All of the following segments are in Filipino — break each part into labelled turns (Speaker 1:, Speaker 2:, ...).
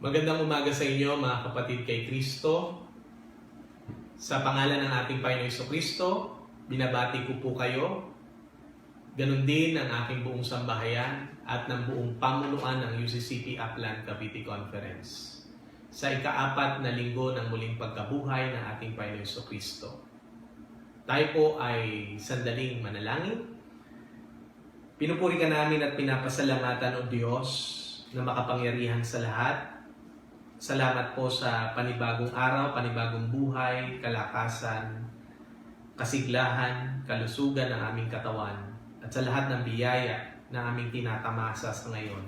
Speaker 1: Magandang umaga sa inyo mga kapatid kay Kristo. Sa pangalan ng ating Panginoong Jesucristo, binabati ko po kayo. Ganon din ang aking buong sambahayan at ng buong pamunuan ng UCCP Upland Cavite Conference. Sa ika-4 na linggo ng muling pagkabuhay ng ating Panginoong Jesucristo. Tayo po ay sandaling manalangin. Pinupuri ka namin at pinapasalamatan o Diyos na makapangyarihan sa lahat. Salamat po sa panibagong araw, panibagong buhay, kalakasan, kasiglahan, kalusugan ng aming katawan at sa lahat ng biyaya na aming tinatamasa sa ngayon.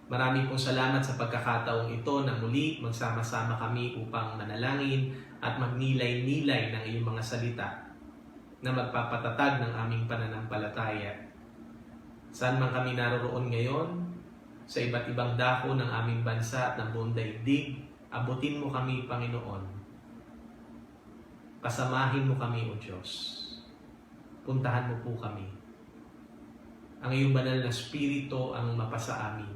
Speaker 1: Maraming pong salamat sa pagkakataong ito na muli magsama-sama kami upang manalangin at magnilay-nilay ng iyong mga salita na magpapatatag ng aming pananampalataya. Saan man kami naroroon ngayon, sa iba't ibang dako ng aming bansa at ng buong daigdig, abutin mo kami, Panginoon. Pasamahin mo kami, O Diyos. Puntahan mo po kami. Ang iyong banal na spirito ang mapasa amin.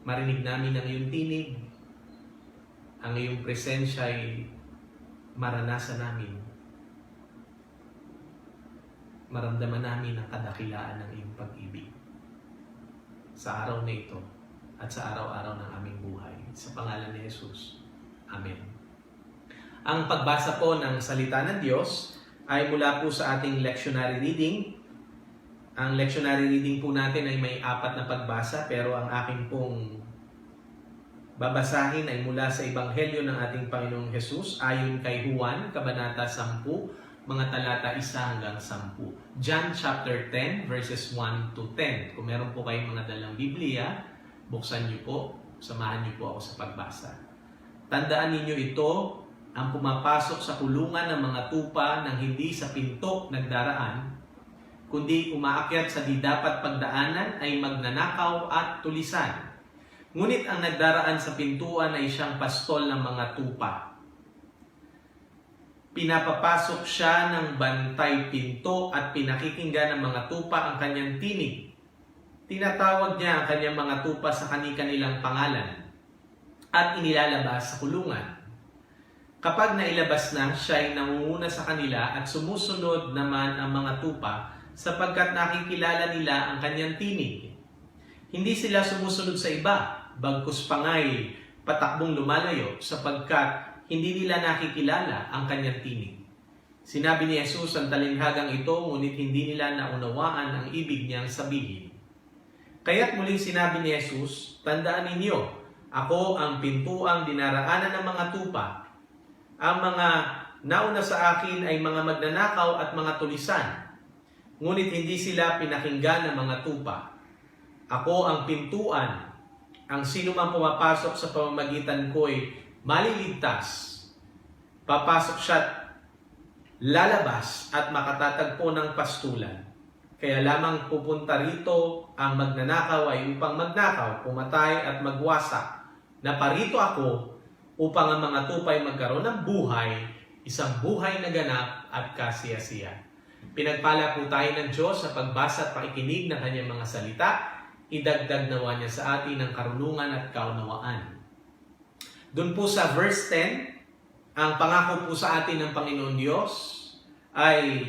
Speaker 1: Marinig namin ang iyong tinig. Ang iyong presensya ay maranasan namin. Maramdaman namin ang kadakilaan ng iyong pag-ibig. Sa araw na ito, at sa araw-araw ng aming buhay. Sa pangalan ni Jesus. Amen. Ang pagbasa po ng salita ng Diyos ay mula po sa ating lectionary reading. Ang lectionary reading po natin ay may 4 na pagbasa, pero ang aking pong babasahin ay mula sa Ebanghelyo ng ating Panginoong Jesus ayon kay Juan, Kabanata 10, mga talata 1 hanggang 10. John chapter 10, verses 1 to 10. Kung meron po kayong mga dalang Biblia, buksan niyo po, samahan niyo po ako sa pagbasa. Tandaan ninyo ito, ang pumapasok sa kulungan ng mga tupa nang hindi sa pinto nagdaraan, kundi umaakyat sa di dapat pagdaanan ay magnanakaw at tulisan. Ngunit ang nagdaraan sa pintuan ay siyang pastol ng mga tupa. Pinapapasok siya ng bantay pinto at pinakikinggan ng mga tupa ang kanyang tinig. Tinatawag niya ang kanyang mga tupa sa kani-kanilang pangalan at inilalabas sa kulungan. Kapag nailabas na, siya ay nangunguna sa kanila at sumusunod naman ang mga tupa sapagkat nakikilala nila ang kanyang tinig. Hindi sila sumusunod sa iba, bagkus pangay patakbong lumalayo sapagkat hindi nila nakikilala ang kanyang tinig. Sinabi ni Jesus ang talinghagang ito, ngunit hindi nila naunawaan ang ibig niyang sabihin. Kaya't muling sinabi ni Jesus, tandaan ninyo, ako ang pintuang dinaraanan ng mga tupa. Ang mga nauna sa akin ay mga magnanakaw at mga tulisan. Ngunit hindi sila pinakinggan ng mga tupa. Ako ang pintuan. Ang sino man pumapasok sa pamamagitan ko'y maliligtas. Papasok siya't lalabas at makatatagpo ng pastulan. Kaya lamang pupunta rito ang magnanakaw ay upang magnakaw, pumatay at magwasak. Naparito ako upang ang mga tupay magkaroon ng buhay, isang buhay na ganap at kasiyasiya. Pinagpala po tayo ng Diyos sa pagbasa at pakikinig ng kanyang mga salita. Idagdag nawa niya sa atin ang karunungan at kaunawaan. Doon po sa verse 10, ang pangako po sa atin ng Panginoon Diyos ay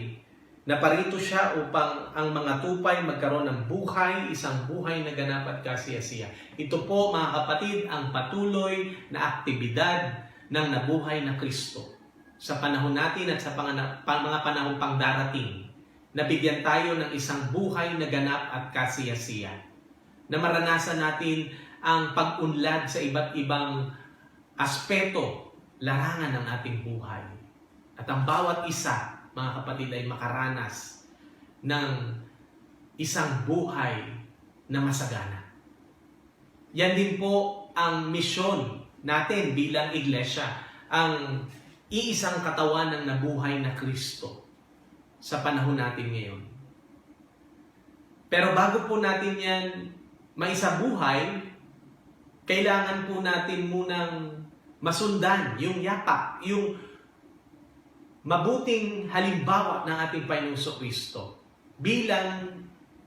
Speaker 1: naparito siya upang ang mga tupay magkaroon ng buhay, isang buhay na ganap at kasiyasiya. Ito po mga kapatid ang patuloy na aktibidad ng nabuhay na Kristo. Sa panahon natin at sa mga panahon pang darating, nabigyan tayo ng isang buhay na ganap at kasiyasiya. Na maranasan natin ang pag-unlad sa iba't ibang aspeto, larangan ng ating buhay. At ang bawat isa, mga kapatid, ay makaranas ng isang buhay na masagana. Yan din po ang misyon natin bilang iglesia, ang iisang katawan ng nabuhay na Kristo sa panahon natin ngayon. Pero bago po natin yan maisabuhay, kailangan po natin munang masundan yung yapak, yung mabuting halimbawa ng ating Panginoong Jesucristo bilang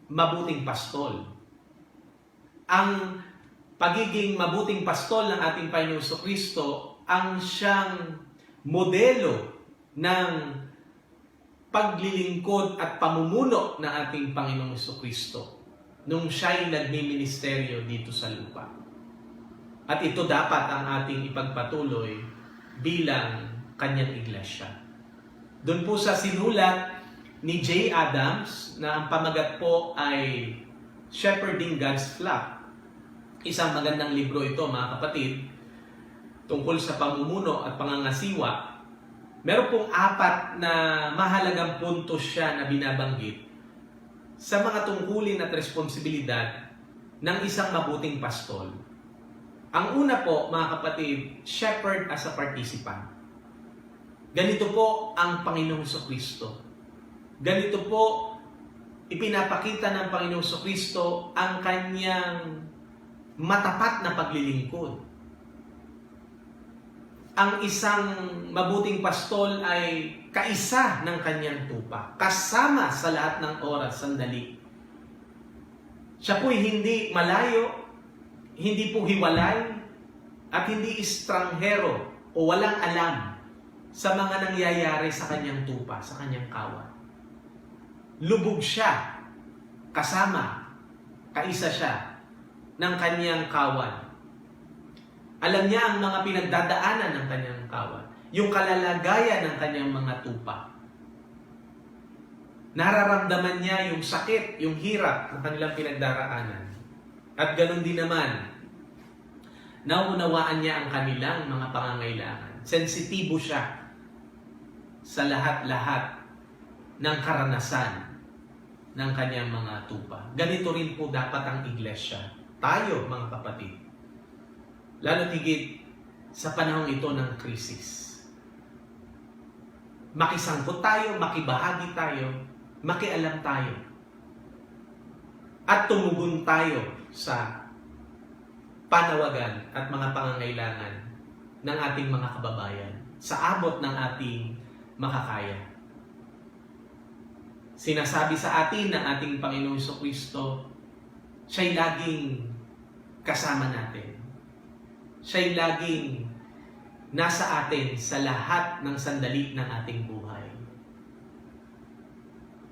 Speaker 1: mabuting pastol. Ang pagiging mabuting pastol ng ating Panginoong Kristo ang siyang modelo ng paglilingkod at pamumuno ng ating Panginoong Kristo nung siya'y nagmiministeryo dito sa lupa. At ito dapat ang ating ipagpatuloy bilang kanyang iglesia. Doon po sa sinulat ni J. Adams na ang pamagat po ay Shepherding God's Flock. Isang magandang libro ito, mga kapatid, tungkol sa pamumuno at pangangasiwa. Meron pong 4 na mahalagang puntos siya na binabanggit sa mga tungkulin at responsibilidad ng isang mabuting pastol. Ang una po, mga kapatid, shepherd as a participant. Ganito po ang Panginoong Kristo. Ganito po ipinapakita ng Panginoong Kristo ang kanyang matapat na paglilingkod. Ang isang mabuting pastol ay kaisa ng kanyang tupa, kasama sa lahat ng oras, sandali. Siya po'y hindi malayo, hindi po hiwalay, at hindi estranghero o walang alam sa mga nangyayari sa kanyang tupa, sa kanyang kawan. Lubog siya, kasama, kaisa siya ng kanyang kawan. Alam niya ang mga pinagdadaanan ng kanyang kawan, yung kalalagayan ng kanyang mga tupa. Nararamdaman niya yung sakit, yung hirap ng kanilang pinagdaraanan. At ganun din naman, nauunawaan niya ang kanilang mga pangangailangan. Sensitibo siya sa lahat-lahat ng karanasan ng kanyang mga tupa. Ganito rin po dapat ang iglesia. Tayo, mga kapatid. Lalo higit sa panahong ito ng krisis. Makisangkot tayo, makibahagi tayo, makialam tayo. At tumugon tayo sa panawagan at mga pangangailangan ng ating mga kababayan sa abot ng ating makakaya. Sinasabi sa atin ng ating Panginoong Kristo, siya'y laging kasama natin. Siya'y laging nasa atin sa lahat ng sandali ng ating buhay.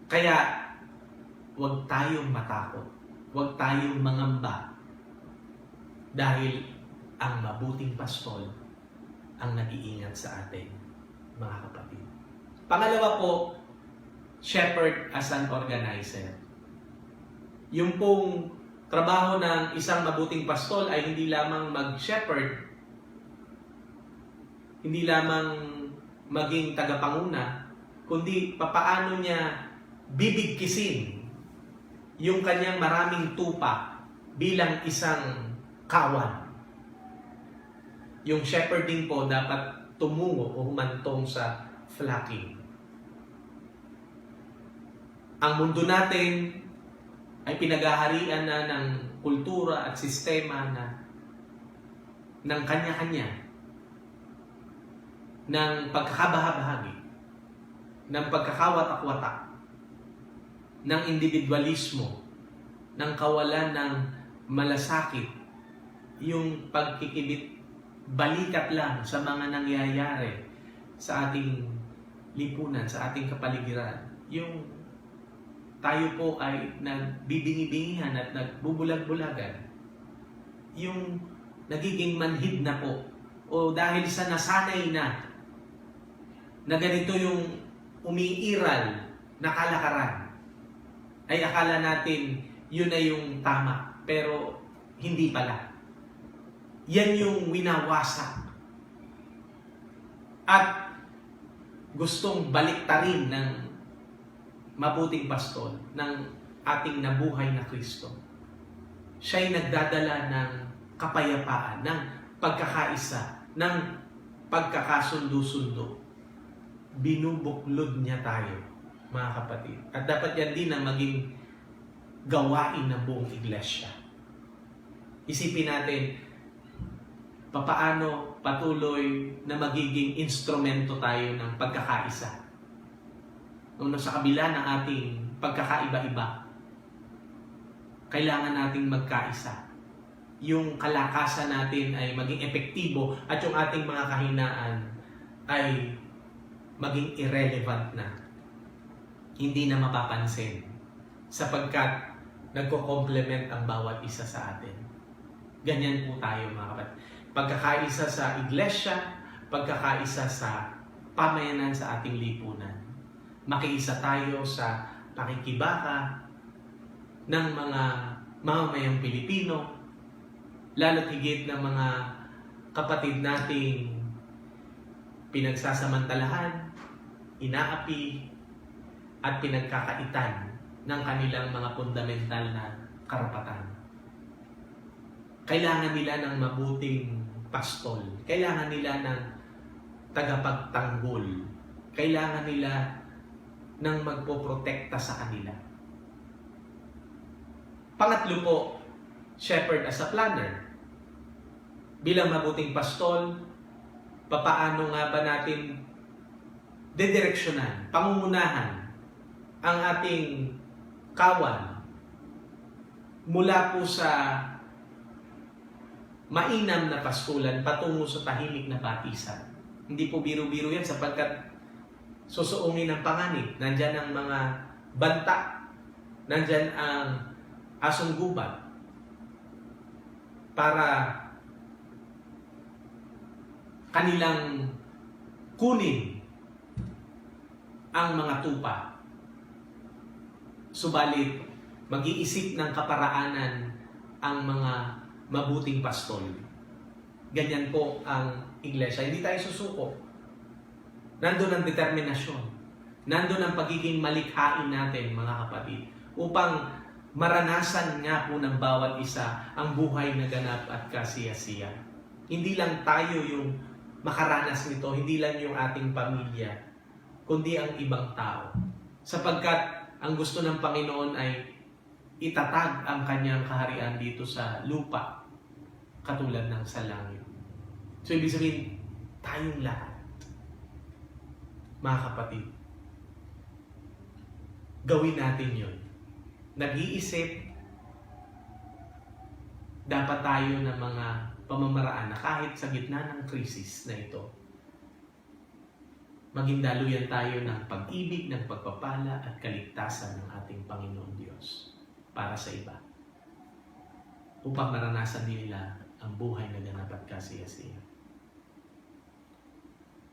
Speaker 1: Kaya, huwag tayong matakot. Huwag tayong mangamba. Dahil ang mabuting pastol ang nag-iingat sa atin, mga kapatid. Pangalawa po, shepherd as an organizer. Yung pong trabaho ng isang mabuting pastol ay hindi lamang mag-shepherd, hindi lamang maging tagapanguna, kundi papaano niya bibigkisin yung kanyang maraming tupa bilang isang kawan. Yung shepherding po dapat tumungo o humantong sa flocking. Ang mundo natin ay pinaghaharian na ng kultura at sistema ng kanya-kanya, ng pagkakabahabahagi, ng pagkakawatak-watak, ng individualismo, ng kawalan ng malasakit, yung pagkikibit balikat lang sa mga nangyayari sa ating lipunan, sa ating kapaligiran. Yung tayo po ay nagbibingi-bingihan at nagbubulag-bulagan. Yung nagiging manhid na po o dahil sa nasanay na ganito yung umiiral na kalakaran, ay akala natin yun na yung tama, pero hindi pala. Yan yung winawasak at gustong baliktarin ng mabuting pastol ng ating nabuhay na Kristo. Siya'y nagdadala ng kapayapaan, ng pagkakaisa, ng pagkakasundo-sundo. Binubuklod niya tayo, mga kapatid. At dapat yan din ang maging gawain ng buong iglesia. Isipin natin, papaano patuloy na magiging instrumento tayo ng pagkakaisa. Nung nasa kabila ng ating pagkakaiba-iba, kailangan nating magkaisa. yung kalakasan natin ay maging epektibo at yung ating mga kahinaan ay maging irrelevant na. Hindi na mapapansin sapagkat nagko-complement ang bawat isa sa atin. Ganyan po tayo mga kapatid. Pagkakaisa sa iglesia, pagkakaisa sa pamayanan sa ating lipunan. Makiisa tayo sa pakikibaka ng mga mamamayang Pilipino, lalo't higit ng mga kapatid nating pinagsasamantalahan, inaapi, at pinagkakaitan ng kanilang mga fundamental na karapatan. Kailangan nila ng mabuting pastol. Kailangan nila ng tagapagtanggol. Kailangan nila ng magpoprotekta sa kanila. Pangatlo po, shepherd as a planner. Bilang mabuting pastol, papaano nga ba natin dedireksyonan, pangungunahan ang ating kawan mula po sa mainam na pastulan patungo sa tahimik na batisan. Hindi po biro-biro yan sapagkat susuungin ng panganib. Nandyan ang mga banta. Nandyan ang asong gubat para kanilang kunin ang mga tupa. Subalit, mag-iisip ng kaparaanan ang mga mabuting pastol. Ganyan po ang iglesia. Hindi tayo susuko. Nandun ang determinasyon. Nandun ang pagiging malikhain natin, mga kapatid, upang maranasan nga po ng bawat isa ang buhay na ganap at kasiyasiya. Hindi lang tayo yung makaranas nito, hindi lang yung ating pamilya, kundi ang ibang tao. Sapagkat ang gusto ng Panginoon ay itatag ang kanyang kaharian dito sa lupa, katulad ng sa langit. So, ibig sabihin, tayong lahat, mga kapatid, gawin natin yun. Nag-iisip, dapat tayo ng mga pamamaraan na kahit sa gitna ng krisis na ito, maging daluyan tayo ng pag-ibig, ng pagpapala at kaligtasan ng ating Panginoon Diyos para sa iba, upang maranasan nila ang buhay na ganap at kasiyasiya.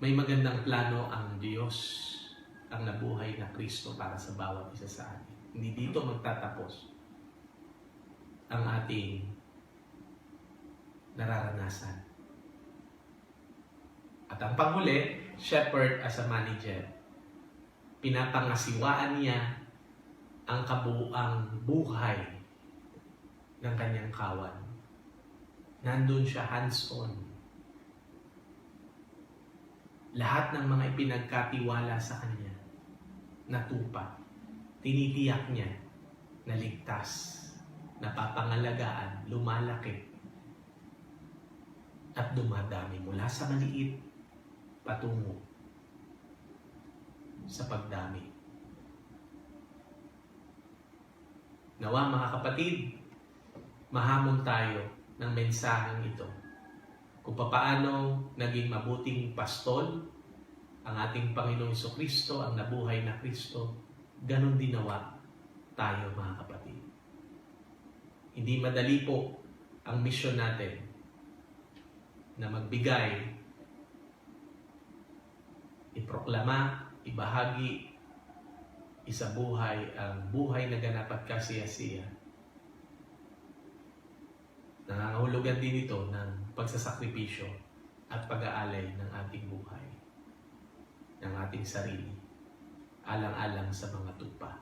Speaker 1: May magandang plano ang Diyos, ang nabuhay na Kristo para sa bawat isa sa atin. Hindi dito magtatapos ang ating nararanasan. At ang panghuli, shepherd as a manager. Pinapangasiwaan niya ang kabuuang buhay ng kanyang kawan. Nandun siya hands-on. Lahat ng mga ipinagkatiwala sa kanya, natupa, tinitiyak niya na ligtas, napapangalagaan, lumalaki, at dumadami mula sa maliit patungo sa pagdami. Nawa mga kapatid, mahamon tayo ng mensaheng ito kung papaano naging mabuting pastol ang ating Panginoong Jesucristo, ang nabuhay na Kristo. Ganon din nawa tayo mga kapatid. Hindi madali po ang misyon natin na magbigay, iproklama, ibahagi, isabuhay ang buhay na ganap at kasiyasiya. Nangangahulugan din ito ng pagsasakripisyo at pag-aalay ng ating buhay, ng ating sarili, alang-alang sa mga tupa.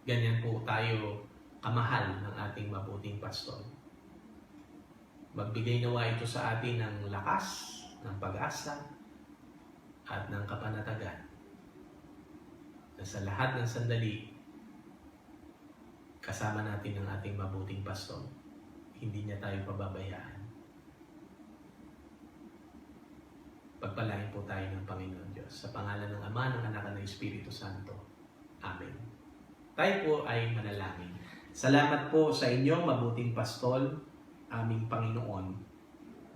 Speaker 1: Ganyan po tayo kamahal ng ating mabuting pastol. Magbigay nawa ito sa atin ng lakas, ng pag-asa, at ng kapanatagan. Na sa lahat ng sandali, kasama natin ang ating mabuting pastol. Hindi niya tayo pababayaan. Pagpalain po tayo ng Panginoon Diyos. Sa pangalan ng Ama, ng Anak, at ng Espiritu Santo. Amen. Tayo po ay manalangin. Salamat po sa inyo, mabuting pastol, aming Panginoon.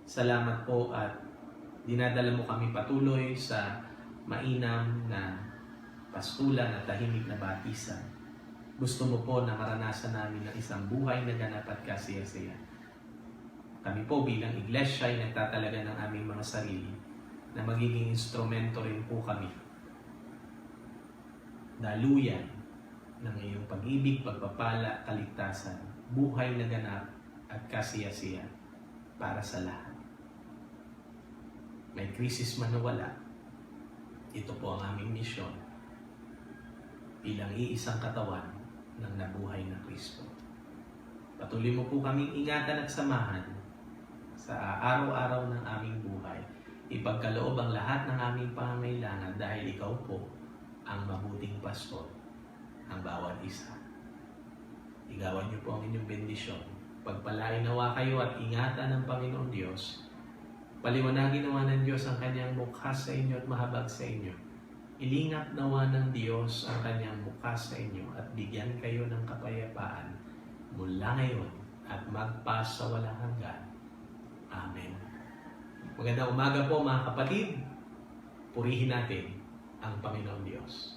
Speaker 1: Salamat po at dinadala mo kami patuloy sa mainam na pastulan at tahimik na batisan. Gusto mo po na maranasan namin ang isang buhay na ganap at kasiyasiya. Kami po bilang iglesia ay nagtatalaga ng aming mga sarili na magiging instrumento rin po kami. Daluyan ng iyong pag-ibig, pagpapala, kaligtasan, buhay na ganap at kasiyasiya para sa lahat. May krisis man o wala, ito po ang aming misyon bilang iisang katawan ng nabuhay na Kristo. Patuloy mo po kaming ingatan at samahan sa araw-araw ng aming buhay. Ipagkaloob ang lahat ng aming pangangailangan dahil ikaw po ang mabuting pastor ng bawat isa. Igawan niyo po ang inyong bendisyon. Pagpalain nawa kayo at ingatan ng Panginoon Diyos. Paliwanagin nawa ng Diyos ang kanyang mukha sa inyo at mahabag sa inyo. Ilingap nawa ng Diyos ang kanyang mukha sa inyo at bigyan kayo ng kapayapaan mula ngayon at magpas sa walang hanggan. Amen. Magandang umaga po mga kapatid. Purihin natin ang Panginoon Diyos.